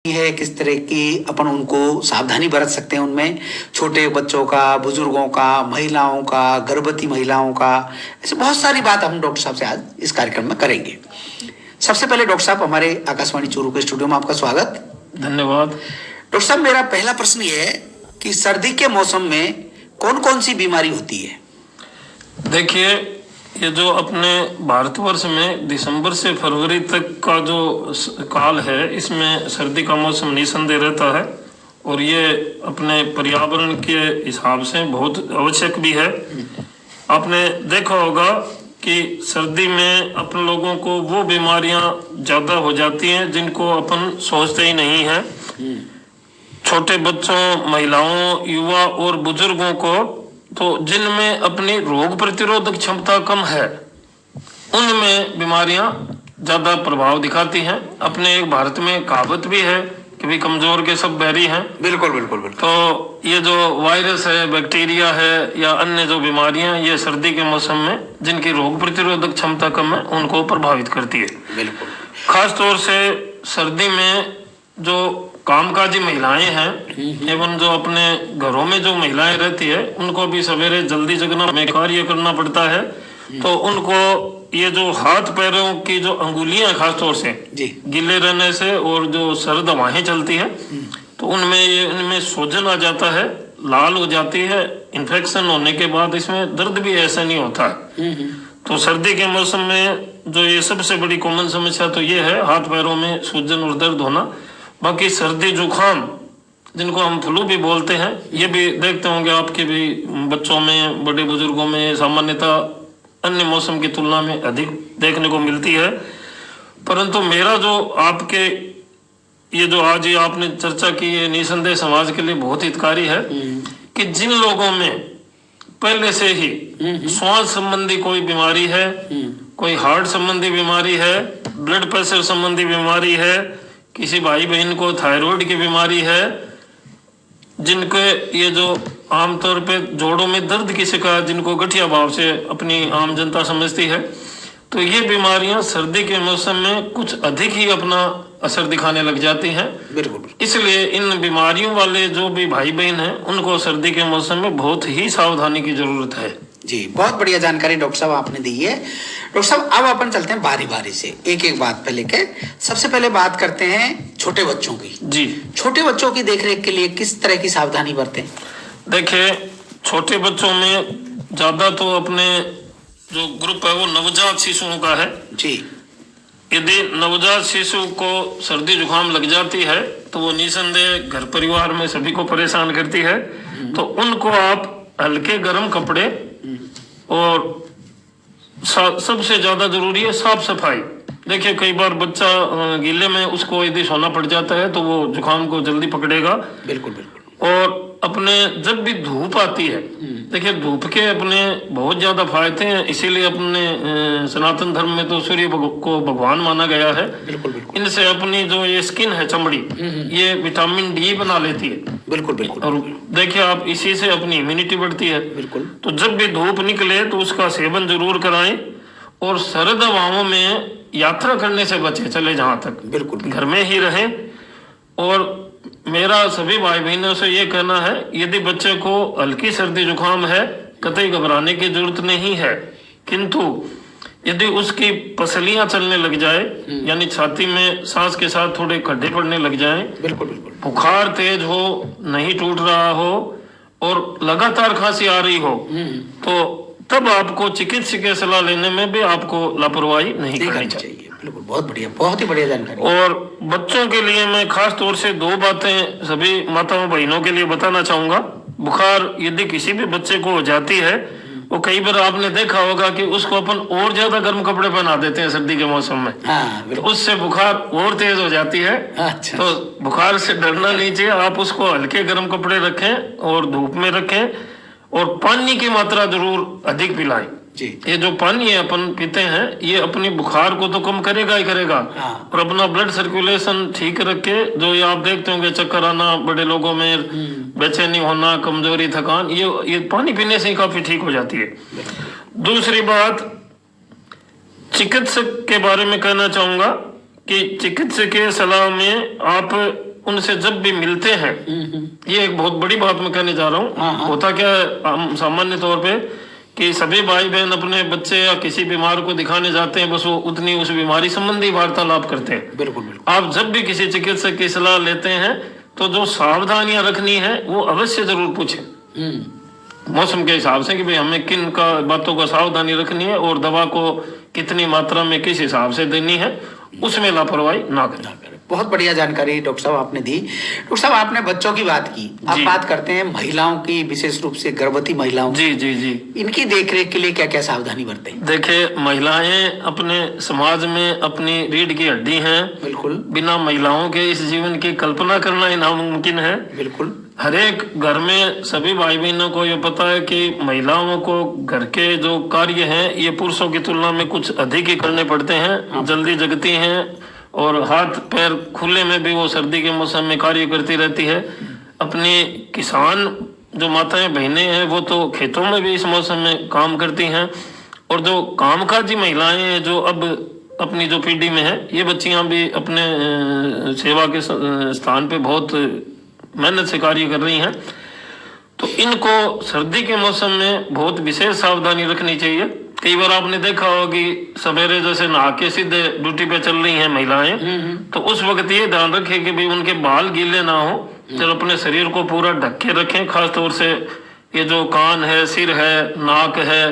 है, किस तरह की अपन उनको सावधानी बरत सकते हैं उनमें, छोटे बच्चों का, बुजुर्गों का, महिलाओं का, गर्भवती महिलाओं का, ऐसे बहुत सारी बात हम डॉक्टर साहब से आज इस कार्यक्रम में करेंगे। सबसे पहले डॉक्टर साहब, हमारे आकाशवाणी चूरू के स्टूडियो में आपका स्वागत। धन्यवाद। डॉक्टर साहब, मेरा पहला प्रश्न ये है कि सर्दी के मौसम में कौन कौन सी बीमारी होती है? देखिए, ये जो अपने भारतवर्ष में दिसंबर से फरवरी तक का जो काल है, इसमें सर्दी का मौसम निसंदेह रहता है और ये अपने पर्यावरण के हिसाब से बहुत आवश्यक भी है। आपने देखा होगा कि सर्दी में अपन लोगों को वो बीमारियां ज़्यादा हो जाती हैं जिनको अपन सोचते ही नहीं हैं। छोटे बच्चों, महिलाओं, युवा और बुजुर्गों को, तो जिनमें अपनी रोग प्रतिरोधक क्षमता कम है, उनमें बीमारियां ज़्यादा प्रभाव दिखाती हैं। अपने एक भारत में कहावत भी है कि भी कमजोर के सब बैरी हैं। बिल्कुल बिल्कुल बिल्कुल। तो ये जो वायरस है, बैक्टीरिया है या अन्य जो बीमारियां, ये सर्दी के मौसम में जिनकी रोग प्रतिरोधक क्षमता कम है उनको प्रभावित करती है। बिल्कुल। खासतौर से सर्दी में जो कामकाजी महिलाएं हैं एवं जो अपने घरों में जो महिलाएं रहती है, उनको भी सवेरे जल्दी जगना में कार्य करना पड़ता है। तो उनको ये जो हाथ पैरों की जो अंगुलियां खासतौर से गीले रहने से और जो सर्द हवाएं चलती है, तो इनमें सूजन आ जाता है, लाल हो जाती है। इन्फेक्शन होने के बाद इसमें दर्द भी ऐसा नहीं होता है। तो सर्दी के मौसम में जो ये सबसे बड़ी कॉमन समस्या तो ये है, हाथ पैरों में सूजन और दर्द होना। बाकी सर्दी जुकाम, जिनको हम फ्लू भी बोलते हैं, ये भी देखते होंगे आपके भी बच्चों में, बड़े बुजुर्गों में सामान्यतः अन्य मौसम की तुलना में अधिक देखने को मिलती है। परंतु मेरा जो आपके ये जो आज ये आपने चर्चा की, ये निसंदेह समाज के लिए बहुत हितकारी है कि जिन लोगों में पहले से ही श्वास संबंधी कोई बीमारी है, कोई हार्ट संबंधी बीमारी है, ब्लड प्रेशर संबंधी बीमारी है, किसी भाई बहन को थायराइड की बीमारी है, जिनके ये जो आमतौर पे जोड़ों में दर्द की शिकायत, जिनको गठिया भाव से अपनी आम जनता समझती है, तो ये बीमारियां सर्दी के मौसम में कुछ अधिक ही अपना असर दिखाने लग जाती हैं। बिल्कुल। इसलिए इन बीमारियों वाले जो भी भाई बहन हैं, उनको सर्दी के मौसम में बहुत ही सावधानी की जरूरत है। जी, बहुत बढ़िया जानकारी डॉक्टर साहब आपने दी है। डॉक्टर साहब, अब अपन चलते हैं बारी बारी से, एक एक बात पे लेके। सबसे पहले बात करते हैं छोटे बच्चों की। जी, छोटे बच्चों की देखरेख के लिए किस तरह की सावधानी बरतें? देखिए, छोटे बच्चों में ज्यादा तो अपने जो ग्रुप है वो नवजात शिशुओं का है। जी। यदि नवजात शिशु को सर्दी जुकाम लग जाती है तो वो निसंदेह घर परिवार में सभी को परेशान करती है। तो उनको आप हल्के गर्म कपड़े और सबसे ज्यादा जरूरी है साफ सफाई। देखिए, कई बार बच्चा गीले में उसको यदि सोना पड़ जाता है तो वो जुकाम को जल्दी पकड़ेगा। बिल्कुल बिल्कुल। और अपने जब भी धूप आती है, देखिए धूप के अपने बहुत ज्यादा फायदे हैं। इसीलिए अपने सनातन धर्म में तो सूर्य को भगवान माना गया है। बिल्कुल बिल्कुल। इनसे अपनी जो ये स्किन है, चमड़ी, ये विटामिन डी बना लेती है। बिल्कुल बिल्कुल। और देखिए आप, इसी से अपनी इम्यूनिटी बढ़ती है। बिल्कुल। तो जब भी धूप निकले तो उसका सेवन जरूर कराएं और सर्द हवाओं में यात्रा करने से बचे, चले जहां तक। बिल्कुल। घर में ही रहें। और मेरा सभी भाई बहनों से ये कहना है, यदि बच्चे को हल्की सर्दी जुकाम है, कतई घबराने की जरूरत नहीं है। किंतु यदि उसकी पसलियां चलने लग जाए, यानी छाती में सांस के साथ थोड़े खड्डे पड़ने लग जाएं, बिल्कुल बिल्कुल, बुखार तेज हो, नहीं टूट रहा हो और लगातार खांसी आ रही हो, तो तब आपको चिकित्सकीय सलाह लेने में भी आपको लापरवाही नहीं करनी चाहिए। बिल्कुल, बहुत बढ़िया, बहुत ही बढ़िया जानकारी। और बच्चों के लिए मैं खास तौर से दो बातें सभी माताओं बहनों के लिए बताना चाहूंगा। बुखार यदि किसी भी बच्चे को हो जाती है, वो कई बार आपने देखा होगा कि उसको अपन और ज्यादा गर्म कपड़े पहना देते हैं सर्दी के मौसम में। तो उससे बुखार और तेज हो जाती है। अच्छा। तो बुखार से डरना नहीं चाहिए। आप उसको हल्के गर्म कपड़े रखें और धूप में रखें और पानी की मात्रा जरूर अधिक पिलाएं। जी। ये जो पानी है अपन पीते हैं, ये अपनी बुखार को तो कम करेगा ही करेगा। और अपना ब्लड सर्कुलेशन ठीक रखे। जो ये आप देखते होंगे चक्कर आना बड़े लोगों में, बेचैनी होना, कमजोरी, थकान, ये पानी पीने से ही काफी ठीक हो जाती है। दूसरी बात, चिकित्सक के बारे में कहना चाहूंगा कि चिकित्सकीय सलाह में आप उनसे जब भी मिलते हैं, ये एक बहुत बड़ी बात मैं कहने जा रहा हूँ। होता क्या है, हम सामान्य तौर पे कि सभी भाई बहन अपने बच्चे या किसी बीमार को दिखाने जाते हैं, बस वो उतनी उस बीमारी संबंधी वार्तालाप करते हैं। बिल्कुल बिल्कुल। आप जब भी किसी चिकित्सक की सलाह लेते हैं तो जो सावधानियां रखनी है वो अवश्य जरूर पूछें मौसम के हिसाब से, कि भाई हमें किन का बातों का सावधानी रखनी है और दवा को कितनी मात्रा में किस हिसाब से देनी है, उसमें लापरवाही ना करें। बहुत बढ़िया जानकारी डॉक्टर साहब आपने दी। डॉक्टर साहब, आपने बच्चों की बात की, आप जी। बात करते हैं महिलाओं की, विशेष रूप से गर्भवती महिलाओं की। जी जी जी। इनकी देखरेख के लिए क्या क्या सावधानी बरतें? देखिए, महिलाएं अपने समाज में अपनी रीढ़ की हड्डी हैं। बिल्कुल बिना महिलाओं के इस जीवन की कल्पना करना ही नामुमकिन है। बिल्कुल। हर एक घर में सभी भाई बहनों को ये पता है कि महिलाओं को घर के जो कार्य हैं ये पुरुषों की तुलना में कुछ अधिक ही करने पड़ते हैं। जल्दी जगती हैं और हाथ पैर खुले में भी वो सर्दी के मौसम में कार्य करती रहती है। अपनी किसान जो माताएं बहनें हैं वो तो खेतों में भी इस मौसम में काम करती हैं। और जो कामकाजी महिलाएं हैं जो अब अपनी जो पीढ़ी में है, ये बच्चियां भी अपने सेवा के स्थान पे बहुत मेहनत से कार्य कर रही हैं। तो इनको सर्दी के मौसम में बहुत विशेष सावधानी रखनी चाहिए। कई बार आपने देखा होगा कि सवेरे जैसे नहा के सीधे ड्यूटी पे चल रही हैं महिलाएं, तो उस वक्त ये ध्यान रखें कि भाई उनके बाल गीले ना हो, जब अपने शरीर को पूरा ढक के रखें। खास तौर से ये जो कान है, सिर है, नाक है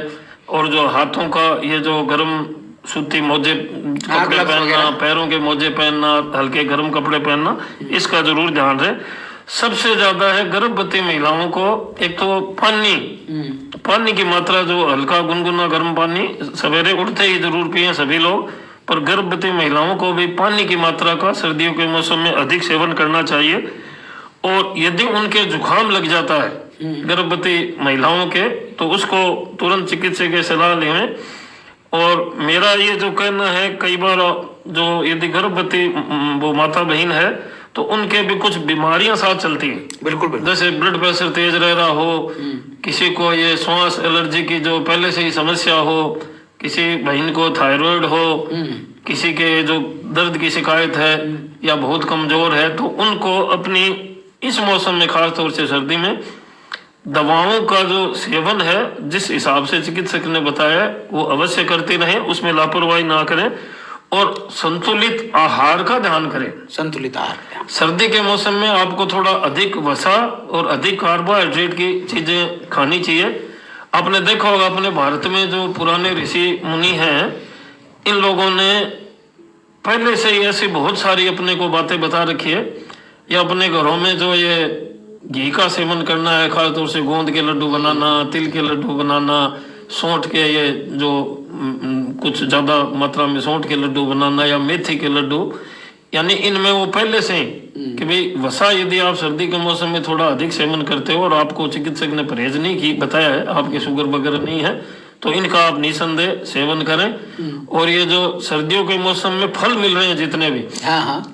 और जो हाथों का ये जो गर्म सूती मोजे कपड़े पहनना, पैरों के मोजे पहनना, हल्के गर्म कपड़े पहनना, इसका जरूर ध्यान रहे। सबसे ज्यादा है गर्भवती महिलाओं को एक तो पानी की मात्रा, जो हल्का गुनगुना गर्म पानी सवेरे उठते ही जरूर पिए सभी लोग। पर गर्भवती महिलाओं को भी पानी की मात्रा का सर्दियों के मौसम में अधिक सेवन करना चाहिए। और यदि उनके जुकाम लग जाता है गर्भवती महिलाओं के, तो उसको तुरंत चिकित्सक की सलाह लें। और मेरा ये जो कहना है, कई बार जो यदि गर्भवती वो माता बहन है तो उनके भी कुछ बीमारियां साथ चलती हैं। बिल्कुल बिल्कुल। जैसे ब्लड प्रेशर तेज रह रहा हो, किसी को ये श्वास एलर्जी की जो पहले से ही समस्या हो, किसी बहन को थायराइड हो, किसी के जो दर्द की शिकायत है या बहुत कमजोर है, तो उनको अपनी इस मौसम में खास तौर से सर्दी में दवाओं का जो सेवन है जिस हिसाब से चिकित्सक ने बताया वो अवश्य करते रहें, उसमें लापरवाही ना करें और संतुलित आहार का ध्यान करें। संतुलित आहार। सर्दी के मौसम में आपको थोड़ा अधिक वसा और अधिक कार्बोहाइड्रेट की चीजें खानी चाहिए। आपने देखा होगा अपने भारत में जो पुराने ऋषि मुनि हैं, इन लोगों ने पहले से ही ऐसी बहुत सारी अपने को बातें बता रखी है। या अपने घरों में जो ये घी का सेवन करना है, खासतौर से गोंद के लड्डू बनाना, तिल के लड्डू बनाना, सौंठ के ये जो कुछ ज्यादा मात्रा में सौंठ के लड्डू बनाना या मेथी के लड्डू, यानी इनमें वो पहले से ही कि भाई वसा यदि आप सर्दी के मौसम में थोड़ा अधिक सेवन करते हो और आपको चिकित्सक ने परहेज नहीं की बताया है, आपके शुगर वगैरह नहीं है, तो इनका आप निसंदेह सेवन करें। और ये जो सर्दियों के मौसम में फल मिल रहे हैं जितने भी,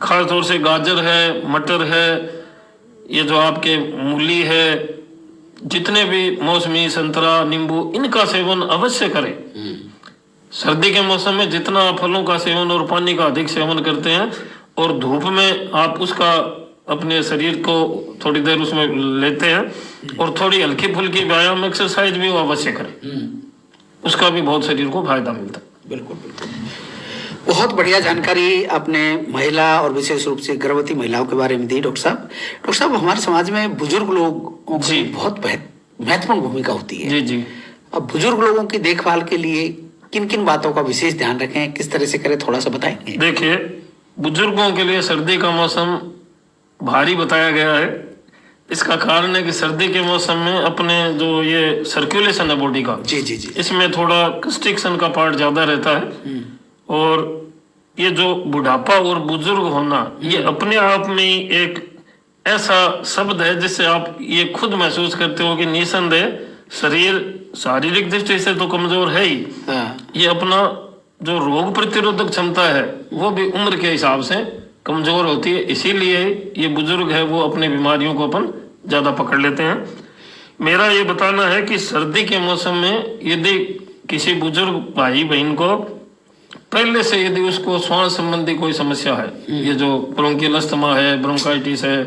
खास तौर से गाजर है, मटर है, ये जो आपके मूली है, जितने भी मौसमी संतरा, नींबू, इनका सेवन अवश्य करें। सर्दी के मौसम में जितना फलों का सेवन और पानी का अधिक सेवन करते हैं और धूप में आप उसका अपने शरीर को थोड़ी देर उसमें लेते हैं और थोड़ी हल्की फुल्की व्यायाम एक्सरसाइज भी वो अवश्य करें, उसका भी बहुत शरीर को फायदा मिलता है। बिल्कुल बिल्कुल। बहुत बढ़िया जानकारी आपने महिला और विशेष रूप से गर्भवती महिलाओं के बारे में दी डॉक्टर साहब। डॉक्टर साहब, हमारे समाज में बुजुर्ग लोगों की बहुत महत्वपूर्ण भूमिका होती है। जी जी। अब बुजुर्ग लोगों की देखभाल के लिए किन किन बातों का विशेष ध्यान रखें, किस तरह से करें, थोड़ा सा बताएंगे? देखिए, बुजुर्गों के लिए सर्दी का मौसम भारी बताया गया है। इसका कारण है कि सर्दी के मौसम में अपने जो ये सर्कुलेशन है बॉडी का, जी जी जी, इसमें थोड़ा कंस्ट्रिक्शन का पार्ट ज्यादा रहता है। और ये जो बुढ़ापा और बुजुर्ग होना, ये अपने आप में ही एक ऐसा शब्द है जिससे आप ये खुद महसूस करते हो कि निसंदेह शरीर शारीरिक दृष्टि से तो कमजोर है ही, ये अपना जो रोग प्रतिरोधक क्षमता है वो भी उम्र के हिसाब से कमजोर होती है। इसीलिए ये बुजुर्ग है वो अपनी बीमारियों को अपन ज्यादा पकड़ लेते हैं। मेरा ये बताना है कि सर्दी के मौसम में यदि किसी बुजुर्ग भाई बहन को पहले से यदि उसको श्वास संबंधी कोई समस्या है, ये जो ब्रोंकियल अस्थमा है, ब्रोंकाइटिस है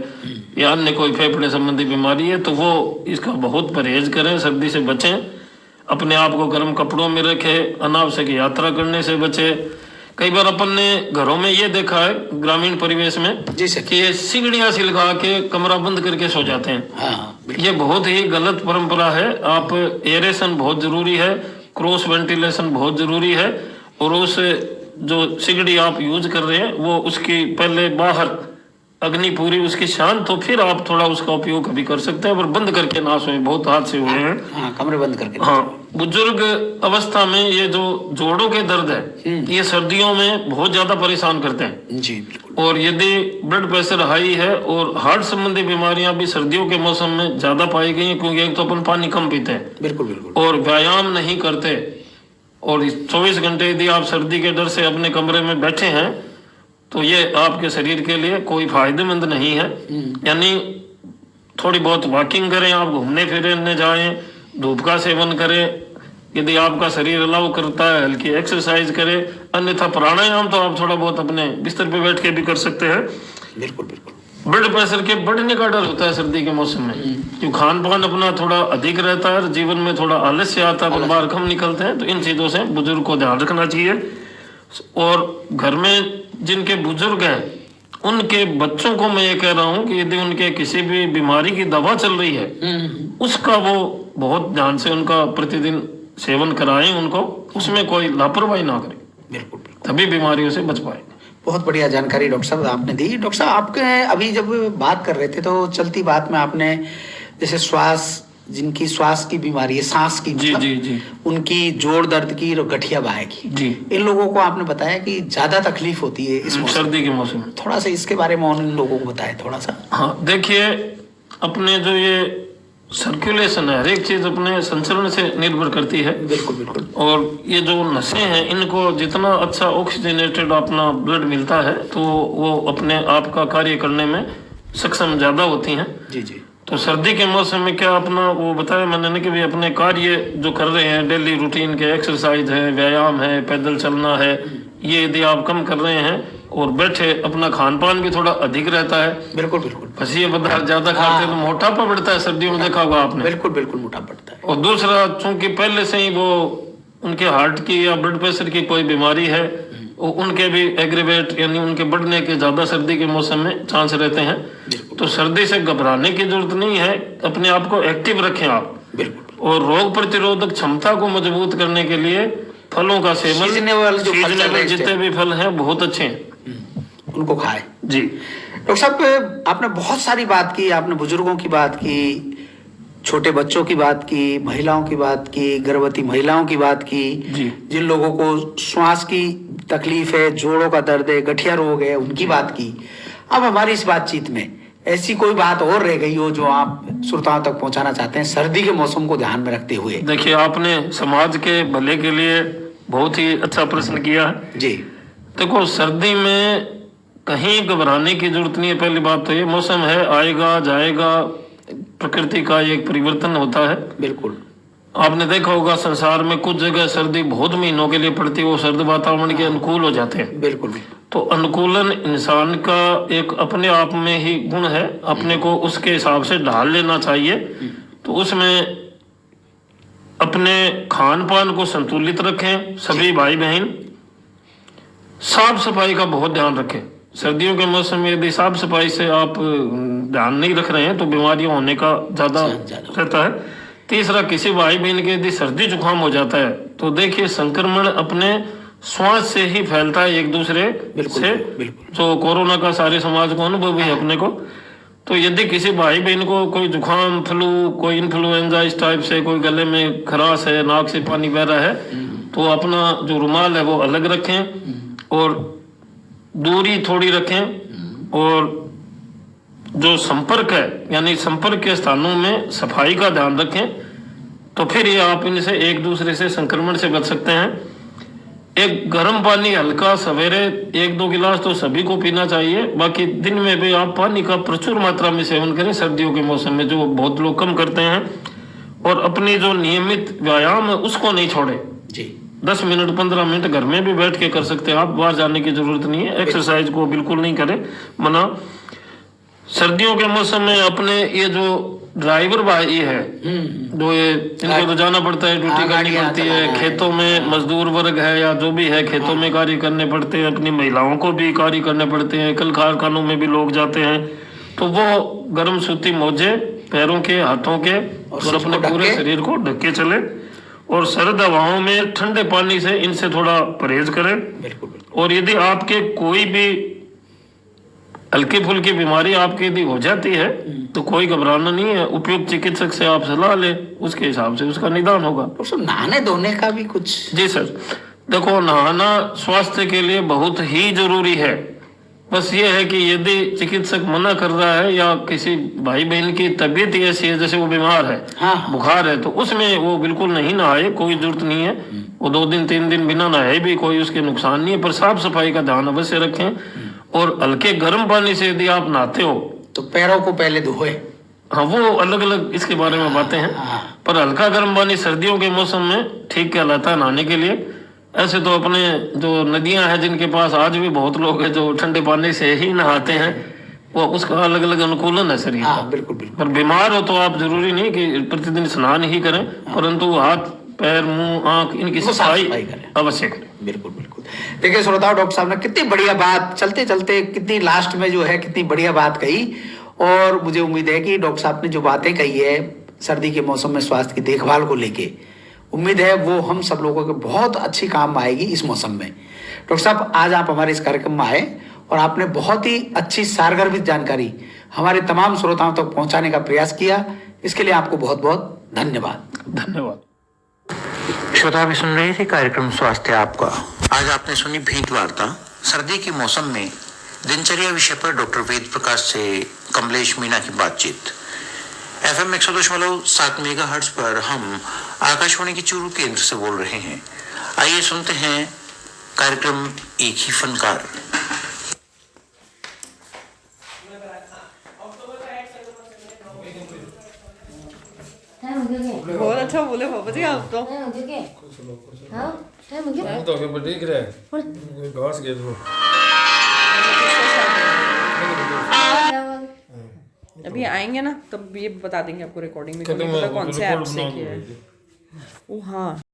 या अन्य कोई फेफड़े संबंधी बीमारी है, तो वो इसका बहुत परहेज करें, सर्दी से बचें, अपने आप को गर्म कपड़ों में रखें, अनावश्यक यात्रा करने से बचें। कई बार अपन ने घरों में ये देखा है ग्रामीण परिवेश में जी सर, कि ये सिगड़ियाँ सी लगा के कमरा बंद करके सो जाते हैं। हाँ, ये बहुत ही गलत परंपरा है। आप एरेशन बहुत जरूरी है, क्रॉस वेंटिलेशन बहुत जरूरी है, और उस जो सिगड़ी आप यूज कर रहे हैं वो उसकी पहले बाहर अग्नि पूरी उसकी शांत, तो फिर आप थोड़ा उसका उपयोग कभी कर सकते हैं, पर बंद करके ना सोए। बहुत हादसे हुए हैं। हाँ, कमरे बंद करके। हाँ, बुजुर्ग अवस्था में ये जो जोड़ों के दर्द है ये सर्दियों में बहुत ज्यादा परेशान करते हैं जी बिल्कुल। और यदि ब्लड प्रेशर हाई है और हार्ट संबंधी बीमारियां भी सर्दियों के मौसम में ज्यादा पाई गई हैं, क्योंकि एक तो अपन पानी कम पीते हैं बिल्कुल बिल्कुल। और व्यायाम नहीं करते, और 24 घंटे यदि आप सर्दी के डर से अपने कमरे में बैठे हैं तो ये आपके शरीर के लिए कोई फायदेमंद नहीं है। यानी थोड़ी बहुत वॉकिंग करें, आप घूमने फिरने जाएं, धूप का सेवन करें, यदि आपका शरीर अलाउ करता है हल्की एक्सरसाइज करें, अन्यथा प्राणायाम तो आप थोड़ा बहुत अपने बिस्तर पे बैठ के भी कर सकते हैं। बिल्कुल बिल्कुल। ब्लड प्रेशर के बढ़ने का डर होता है सर्दी के मौसम में, क्यों खान पान अपना थोड़ा अधिक रहता है, जीवन में थोड़ा आलस्य आता है, बाहर कम निकलते हैं, तो इन चीजों से बुजुर्ग को ध्यान रखना चाहिए। और घर में जिनके बुजुर्ग हैं उनके बच्चों को मैं ये कह रहा हूँ कि यदि उनके किसी भी बीमारी की दवा चल रही है उसका वो बहुत ध्यान से उनका प्रतिदिन सेवन कराएं, उनको उसमें कोई लापरवाही ना करें, बिल्कुल बिल्कुल। तभी बीमारियों से बच पाएंगे। बहुत बढ़िया जानकारी डॉक्टर साहब आपने दी। डॉक्टर साहब, आपके अभी जब बात कर रहे थे तो चलती बात में आपने जैसे जिनकी श्वास की बीमारी है, सांस की, जी जी जी, उनकी जोड़ दर्द की और गठिया बाहें की, जी, इन लोगों को आपने बताया कि ज्यादा तकलीफ होती है इस मौसम सर्दी के मौसम में। थोड़ा सा इसके बारे में उन लोगों को बताएं थोड़ा सा। हाँ, देखिए अपने जो ये सर्कुलेशन है, हर एक चीज अपने संचरण से निर्भर करती है। बिल्कुल बिल्कुल। और ये जो नसें हैं इनको जितना अच्छा ऑक्सीजनेटेड अपना ब्लड मिलता है तो वो अपने आप का कार्य करने में सक्षम ज्यादा होती हैं। जी जी। तो सर्दी के मौसम में क्या अपना वो बताया मैंने ना कि भी अपने कार्य जो कर रहे हैं डेली रूटीन के, एक्सरसाइज है, व्यायाम है, पैदल चलना है, ये यदि आप कम कर रहे हैं और बैठे, अपना खान पान भी थोड़ा अधिक रहता है, बिल्कुल बिल्कुल, पसीने पदार्थ ज्यादा खाते हैं तो मोटापा बढ़ता है सर्दियों में, देखा होगा आपने। बिल्कुल बिल्कुल मोटा पड़ता है। और दूसरा, चूंकि पहले से ही वो उनके हार्ट की या ब्लड प्रेशर की कोई बीमारी है, उनके भी एग्रीवेट यानी उनके बढ़ने के ज्यादा सर्दी के मौसम में चांस रहते हैं। तो सर्दी से घबराने की जरूरत नहीं है, अपने आप को एक्टिव रखें आप। बिल्कुल। और रोग प्रतिरोधक क्षमता को मजबूत करने के लिए फलों का सेवन, सीजनेबल जितने भी फल हैं बहुत अच्छे हैं, उनको खाएं। जी। डॉक्टर साहब, आपने बहुत सारी बात की, आपने बुजुर्गों की बात की, छोटे बच्चों की बात की, महिलाओं की बात की, गर्भवती महिलाओं की बात की, जिन लोगों को श्वास की तकलीफ है, जोड़ों का दर्द है, गठिया रोग है, उनकी बात की। अब हमारी इस बातचीत में ऐसी कोई बात और रह गई हो जो आप श्रोताओं तक पहुंचाना चाहते हैं सर्दी के मौसम को ध्यान में रखते हुए? देखिए, आपने समाज के भले के लिए बहुत ही अच्छा प्रश्न किया है। जी। देखो, सर्दी में कहीं घबराने की जरूरत नहीं है। पहली बात तो ये मौसम है, आएगा जाएगा, प्रकृति का एक परिवर्तन होता है। बिल्कुल। आपने देखा होगा संसार में कुछ जगह सर्दी बहुत महीनों के लिए पड़ती है, वो सर्द वातावरण के अनुकूल हो जाते हैं। बिल्कुल। तो अनुकूलन इंसान का एक अपने आप में ही गुण है, अपने को उसके हिसाब से ढाल लेना चाहिए। तो उसमें अपने खान पान को संतुलित रखें। सभी भाई बहन साफ सफाई का बहुत ध्यान रखें। सर्दियों के मौसम में यदि साफ सफाई से आप ध्यान नहीं रख रहे हैं तो बीमारियां होने का ज्यादा रहता है। तीसरा, किसी भाई बहन के यदि सर्दी जुकाम हो जाता है तो देखिए संक्रमण अपने श्वास से ही फैलता है एक दूसरे से। जो कोरोना का सारे समाज को अनुभव है अपने को। तो यदि किसी भाई बहन को कोई जुकाम, फ्लू, कोई इन्फ्लुएंजा इस टाइप से, कोई गले में खराश है, नाक से पानी बह रहा है, तो अपना जो रुमाल है वो अलग रखें और दूरी थोड़ी रखें। और जो संपर्क है यानी संपर्क के स्थानों में सफाई का ध्यान रखें, तो फिर ये आप इनसे एक दूसरे से संक्रमण से बच सकते हैं। एक गर्म पानी हल्का सवेरे 1-2 गिलास तो सभी को पीना चाहिए। बाकी दिन में भी आप पानी का प्रचुर मात्रा में सेवन करें सर्दियों के मौसम में, जो बहुत लोग कम करते हैं। और अपनी जो नियमित व्यायाम है उसको नहीं छोड़े। जी। 10 मिनट 15 मिनट घर में भी बैठ के कर सकते हैं आप, बाहर जाने की जरूरत नहीं है। एक्सरसाइज को बिल्कुल नहीं करें मना। सर्दियों के मौसम में अपने ये जो ड्राइवर भाई है जो ये इनको तो जाना पड़ता है, ड्यूटी करनी पड़ती है, खेतों में मजदूर वर्ग है या जो भी है खेतों में कार्य करने पड़ते हैं, अपनी महिलाओं को भी कार्य करने पड़ते हैं, कल कारखानों में भी लोग जाते हैं, तो वो गर्म सूती मोजे पैरों के हाथों के और अपने पूरे शरीर को ढक के चले और सर्द हवाओं में ठंडे पानी से इनसे थोड़ा परहेज करें। और यदि आपके कोई भी हल्की फुल्की बीमारी आपकी यदि हो जाती है तो कोई घबराना नहीं है, उपयुक्त चिकित्सक से आप सलाह ले, उसके हिसाब से उसका निदान होगा। और नहाने धोने का भी कुछ? जी सर, देखो नहाना स्वास्थ्य के लिए बहुत ही जरूरी है। बस ये है कि यदि चिकित्सक मना कर रहा है या किसी भाई बहन की तबीयत ही ऐसी है जैसे वो बीमार है, बुखार है, तो उसमें वो बिल्कुल नहीं नहाए, कोई जरूरत नहीं है। वो 2 दिन 3 दिन बिना नहाए भी कोई उसके नुकसान नहीं है, पर साफ सफाई का ध्यान अवश्य रखें। और हल्के गर्म पानी से यदि आप नहाते हो तो पैरों को पहले धोए। हाँ, वो अलग अलग इसके बारे में बातें हैं, पर हल्का गर्म पानी सर्दियों के मौसम में ठीक कहलाता है नहाने के लिए। ऐसे तो अपने जो नदियां हैं जिनके पास आज भी बहुत लोग हैं जो ठंडे पानी से ही नहाते हैं, वो उसका अलग अलग अनुकूलन है शरीर का। बिल्कुल बिल्कुल। पर बीमार हो तो आप जरूरी नहीं कि प्रतिदिन स्नान ही करें, परंतु हाथ पैर मुंह आंख इनकी सफाई अवश्य करें। बिल्कुल बिल्कुल। देखिए श्रोताओं, डॉक्टर साहब ने कितनी बढ़िया बात चलते चलते कितनी लास्ट में जो है कितनी बढ़िया बात कही। और मुझे उम्मीद है कि डॉक्टर साहब ने जो बातें कही है सर्दी के मौसम में स्वास्थ्य की देखभाल को लेके, उम्मीद है वो हम सब लोगों के बहुत अच्छी काम आएगी इस मौसम में। डॉक्टर साहब, आज आप हमारे इस कार्यक्रम में आए और आपने बहुत ही अच्छी सारगर्भित जानकारी हमारे तमाम श्रोताओं तक पहुंचाने का प्रयास किया, इसके लिए आपको बहुत बहुत धन्यवाद। धन्यवाद। श्रोता भी सुन रहे थे कार्यक्रम स्वास्थ्य आपका। आज आपने सुनी भेंट वार्ता सर्दी के मौसम में दिनचर्या विषय पर डॉक्टर वेद प्रकाश से कमलेश मीणा की बातचीत। FM 102.7 मेगाहर्ट्ज पर हम आकाशवाणी के चूरू केंद्र से बोल रहे हैं। आइए सुनते हैं कार्यक्रम एक ही फनकार। बहुत अच्छा बोले बाबा जी आप तो। तो आगे बढ़ दिख रहा है घास के तो अभी आएंगे ना तब ये बता देंगे आपको रिकॉर्डिंग में कौन से ऐप से किया है। ओ हाँ।